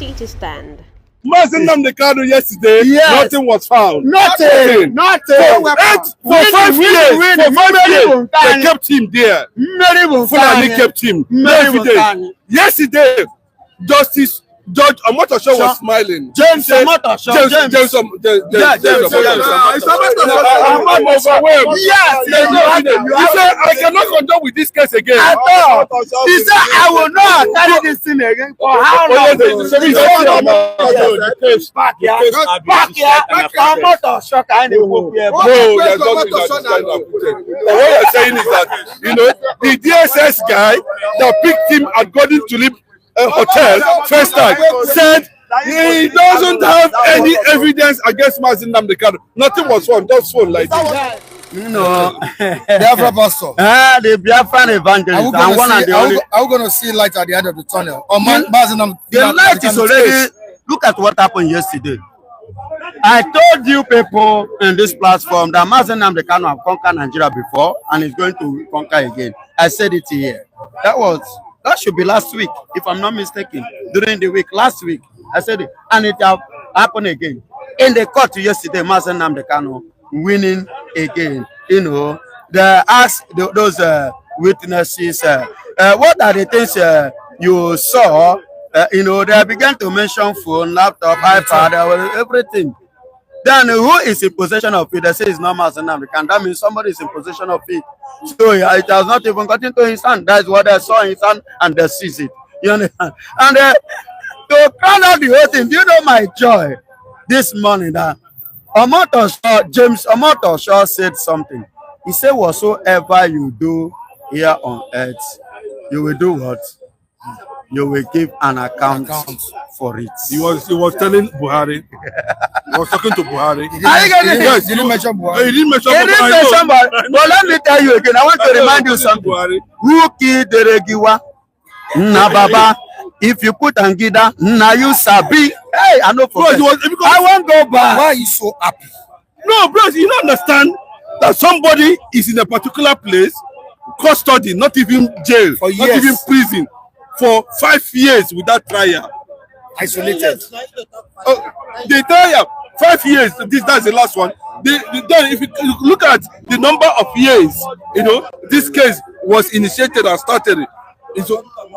ready to stand. Nnamdi Kanu yesterday, nothing was found. Nothing. For 5 years, they kept him there. Fulani kept him. Yesterday, Judge Omotosho was smiling. James Omotosho. I'm overwhelmed. Yes. He said, I cannot condone with this case again. I thought. He said, I will not carry this thing again. For how long? What you're saying is that, the DSS guy that picked him at Golden Tulip Hotel, first time, said he doesn't have any evidence against Nnamdi Kanu. Nothing was found, just phone like this. Biafra pastor. The Biafran evangelist. Are we going to see light at the end of the tunnel? The light is already. Look at what happened yesterday. I told you people in this platform that Nnamdi Kanu have conquered Nigeria before and is going to conquer again. I said it here. That should be last week, if I'm not mistaken. During the week, last week, I said it, and it have happened again. In the court yesterday, Nnamdi Kanu winning again. They asked those witnesses, what are the things you saw? They began to mention phone, laptop, iPad, everything. Then who is in possession of it? They say it's not Nnamdi Kanu. That means somebody is in possession of it. So it has not even got into his hand. That's what they saw in his hand and they seized it. You understand? And to crown out the whole thing, do you know my joy this morning that James Omotosho said something. He said, whatsoever you do here on earth, you will do what? You will give an account for it. He was telling Buhari. He was talking to Buhari. He didn't mention Buhari. He didn't mention Buhari. But let me tell you again. I want to remind you something. Who killed Deregiwa? Baba. If you put Angida, you sabi. Hey, I know for I won't go back. Why are you so happy? No, bro, you don't understand that somebody is in a particular place, custody, not even jail, not even prison, for 5 years without trial. Isolated. They trial 5 years. That's the last one. If you look at the number of years, this case was initiated and started. It's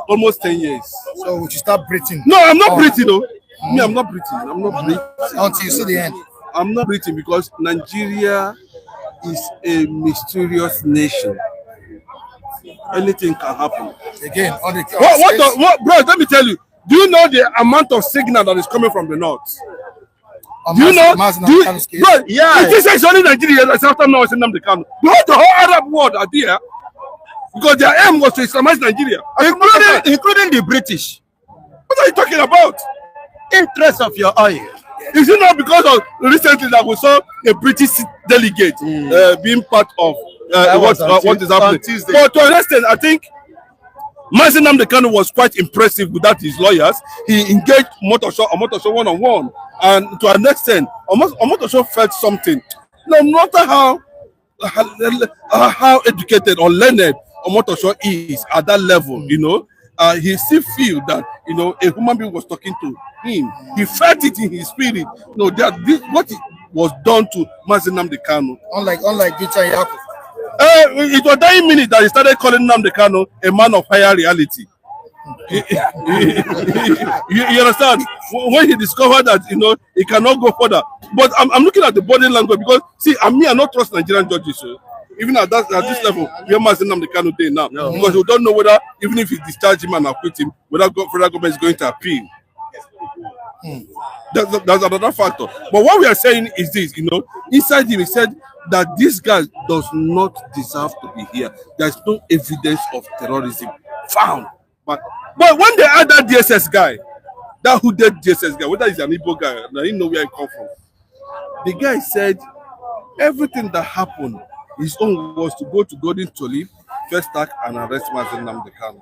almost 10 years. So would you start breathing? No, I'm not breathing. Me, I'm not breathing. I'm not breathing until you see the end. I'm not breathing because Nigeria is a mysterious nation. Anything can happen. Again, on the what, bro? Let me tell you. Do you know the amount of signal that is coming from the north? Do you know? Bro, yeah. This is only Nigeria that's after now Nnamdi Kanu. The whole Arab world are there because their aim was to Islamize Nigeria, including the British. What are you talking about? Interest of your oil. Is it not because of recently that we saw a British delegate being part of what is happening? But to an extent, I think Nnamdi Kanu was quite impressive without his lawyers. He engaged Omotosho one-on-one, and to an extent, Omotosho felt something. No matter how educated or learned Omotosho is at that level, he still feel that a human being was talking to him. He felt it in his spirit. What it was done to Nnamdi Kanu. Unlike Gita Yaku. It was that minute that he started calling Nnamdi Kanu a man of higher reality. you understand? When he discovered that he cannot go further. But I'm looking at the body language because I not trust Nigerian judges. So even at this level, we are Nnamdi Kanu day now. No. Because we don't know whether even if he discharge him and acquit him, whether federal government is going to appeal. That's another factor. But what we are saying is this, inside him he said that this guy does not deserve to be here. There's no evidence of terrorism found. But when they add that DSS guy, that who did DSS guy, whether he's an Ipob guy, I didn't know where he come from. The guy said everything that happened, his own was to go to Golden Tulip, first attack and arrest Nnamdi Kanu.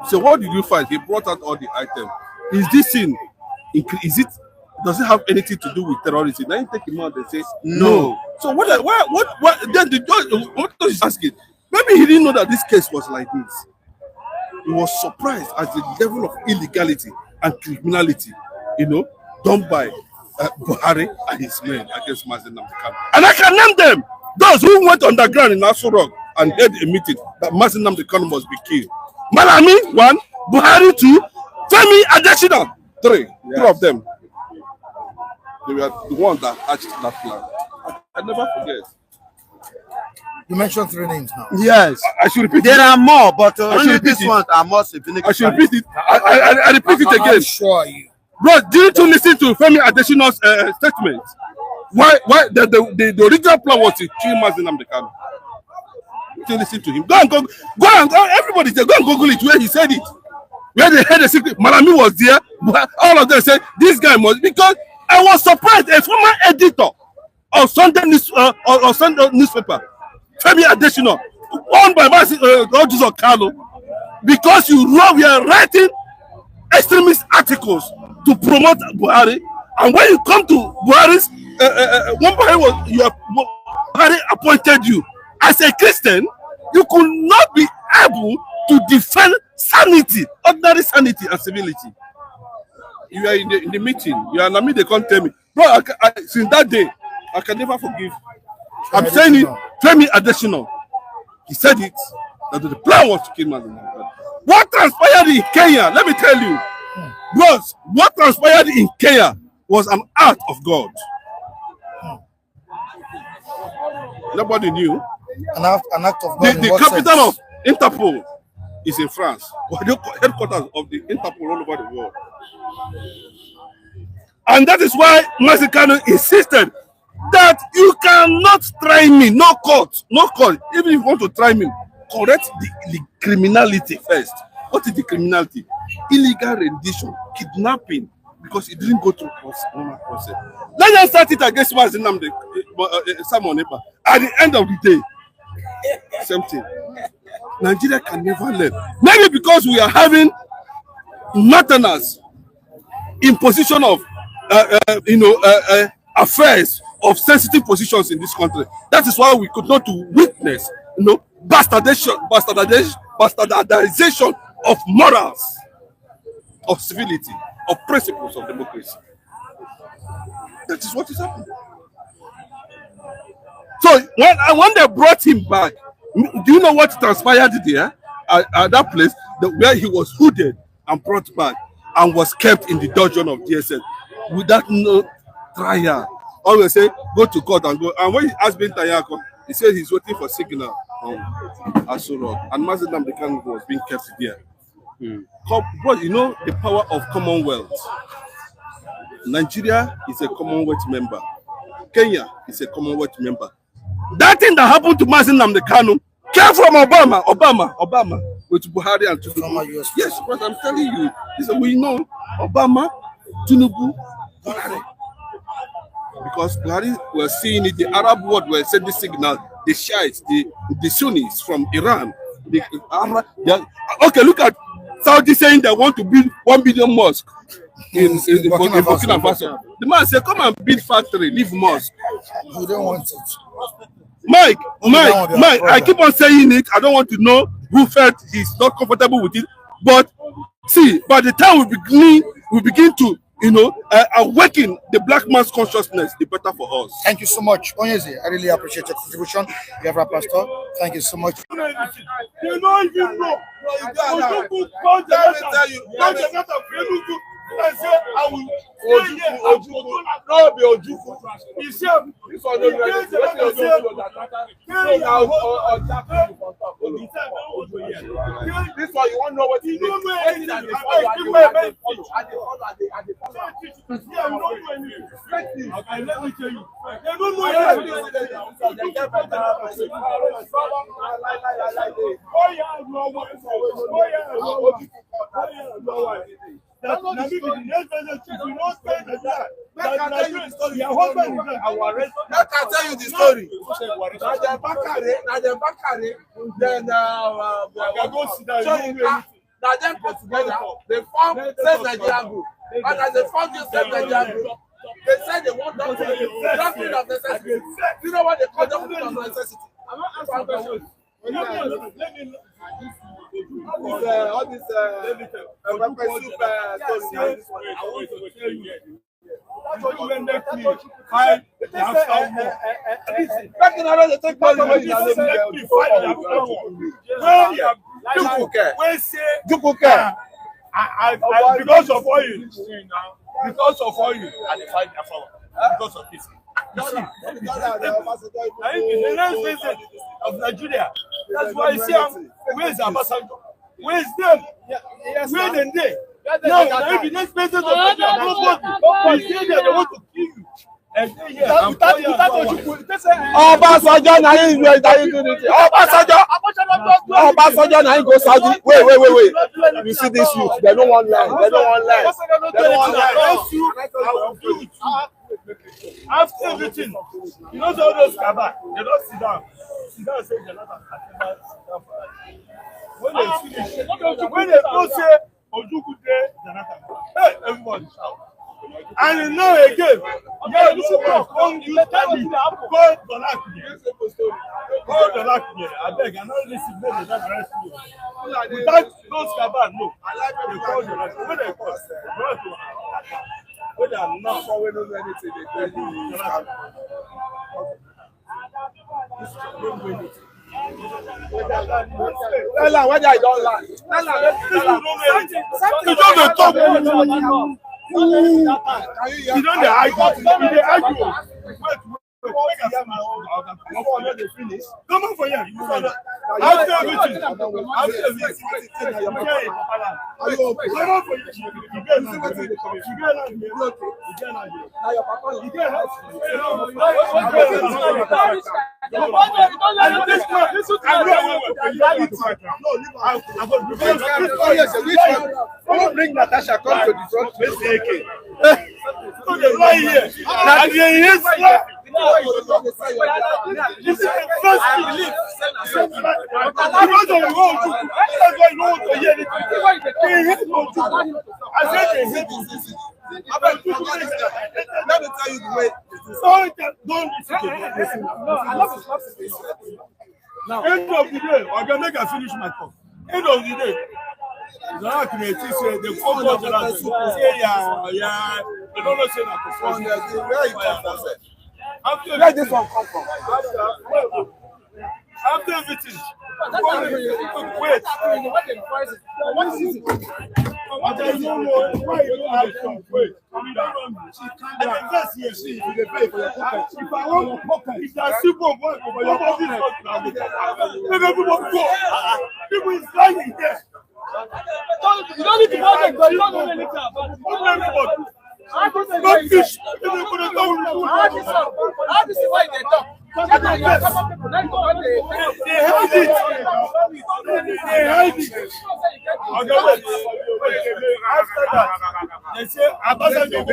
So what did you find? He brought out all the items. Is this thing? Does it have anything to do with terrorism? Now you take him out and say no. So what? Then the judge, what is asking? Maybe he didn't know that this case was like this. He was surprised at the level of illegality and criminality done by Buhari and his men against Nnamdi Kanu. And I can name them. Those who went underground in Aso Rock and held a meeting that Nnamdi Kanu must be killed. Malami, 1, Buhari, 2, Femi Adesina, 3. Yes. 3 of them. They were the ones that hatched that plan. I never forget. You mentioned 3 names now. Yes. I should repeat there it. are more, but only these ones are more significant. I should repeat it. I repeat it again. How sure are you? Bro, didn't you listen to Femi Adesina's statement? Why the original plan was to kill Nnamdi Kanu? To listen to him. Go and everybody there, go and Google it where he said it. Where they heard the secret. Malami was there. All of them said this guy must, because I was surprised. A former editor of Sunday newspaper, Femi Adesina, owned by Nnamdi Kanu, because we are writing extremist articles to promote Buhari, and when you come to Buhari's, Buhari appointed you as a Christian, you could not be able to defend sanity, ordinary sanity and civility. You are in the meeting, you are Nnamdi, they can't tell me. Bro, since that day, I can never forgive. I'm saying it, Femi Adesina, he said it, that the plan was to kill Nnamdi. What transpired in Kenya, let me tell you, bros, what transpired in Kenya was an act of God. Nobody knew. An act of God. The capital of Interpol is in France. The headquarters of the Interpol all over the world. And that is why Nnamdi Kanu insisted that you cannot try me, no court. Even if you want to try me, correct the criminality first. What is the criminality? Illegal rendition, kidnapping, because it didn't go through normal process. Let us start it against Nnamdi Kanu. At the end of the day, same thing. Nigeria can never learn. Maybe because we are having northerners in position of affairs of sensitive positions in this country. That is why we could not witness, bastardization of morals, of civility, of principles of democracy. That is what is happening. So when they brought him back, do you know what transpired there at that place where he was hooded and brought back and was kept in the dungeon of DSS without no trial? Always say go to court and go. And when he asked Ben Tayako, he said he's waiting for signal on Aso Rock, and Nnamdi Kanu was being kept there. But you know the power of Commonwealth. Nigeria is a Commonwealth member. Kenya is a Commonwealth member. That thing that happened to Nnamdi Kanu came from Obama with Buhari and Tinubu. Yes, but I'm telling you, we know Obama, Tinubu, Buhari. Because Buhari was seeing it, the Arab world were sending signal, the Shiites, the Sunnis from Iran. Okay, look at Saudi saying they want to build 1 billion mosque in Burkina Faso. The man said, come and build factory, leave mosque. You don't want it. Mike, I keep on saying it. I don't want to know who felt he's not comfortable with it. But see, by the time we begin to, awaken the black man's consciousness, the better for us. Thank you so much. Onyeze, I really appreciate your contribution. Biafra Pastor, thank you so much. You don't even know. Let me tell you. I say I will Ojuku. No be Ojuku. This one no ready. This one you want to know what he do. Let me tell you. They don't know anything. That let me tell you the story. Then now them put together, they form Save Nigeria Group. And as they form this Save Nigeria Group, they said they want doctrine of necessity. You know what they call doctrine of necessity? all this pepper soup story. I want to tell you. When they fight the after war. Back in Ireland, they take money when you are because of oil, because of oil, and they fight Biafra because of this. You see, the next president of Nigeria. That's why you see, where's Ambassador? Where's them? Where they there? No, the next president of Nigeria, nobody. They want to kill you. Obasanjo na him do this. Obasanjo na him go Saudi. Wait. You see this youth? They don't want land. They don't want land. After everything, you know all those cabal, they don't sit down. Sit down and say they're not when they finish, when they don't say Ojuku Day, they're not hey, everybody shout. And you know again, yeah, you come you tell me, call the luck here. I beg, I know this is better than arrest you. Without those cabal, no. They call the luck. When they call, when they are not, we don't know anything. They tell you. Tell her whether I don't lie. Tell her. you don't talk. You don't argue. Come on for you. After everything. Bring Natasha come to the front. This is the first thing. I said they hate you. Let me tell you the way. Don't listen. Now, end of the day, I'm gonna make a finish my talk. End of the day, they come to the say, yeah, they don't know say that. Where you come from? Where this one come from? After everything, wait. I don't know why you don't have some wait. And the first year, see, you pay for your pocket. If I want to pocket, it's a simple work for your pocket. Maybe people go. People is lying there. You don't need to pocket, but you don't know anything about it. Don't fish. How this is why they talk. They hide it. They hide it. After that, they say, Ambassador, if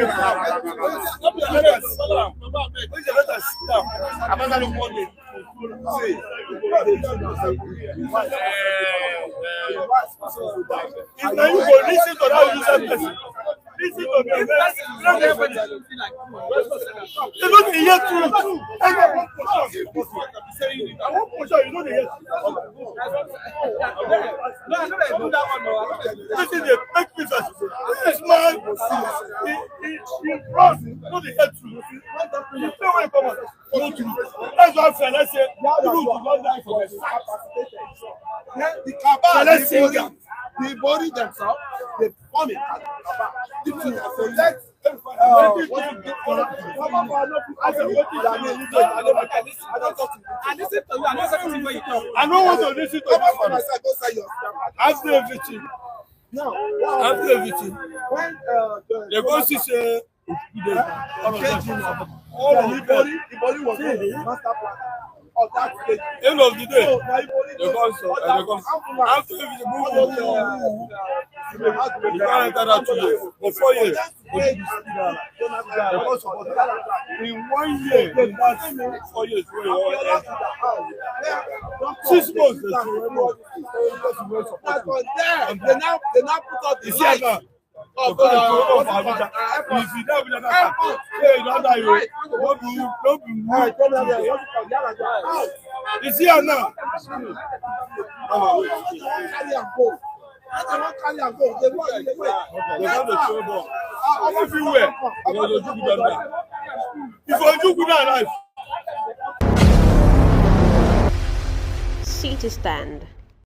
now you go listen to that user person, listen to the you know the year two. I want to show you know the year this is the fake business. This man, he brought know the year two. You know where you come on. That's why I say, you do not die for the The cabal, they body themselves, they form it. I don't want to listen to you. After everything, When they go see say all the body was the master plan of that stage. end of the day, So, they come after everything. You can't enter that 2 years. For 4 years. In 1 year, in that 4 years, 6 months. They now put up the light. If you don't be that, hey, don't die, don't be Is here now? Everywhere. If you do good life. Seat to stand.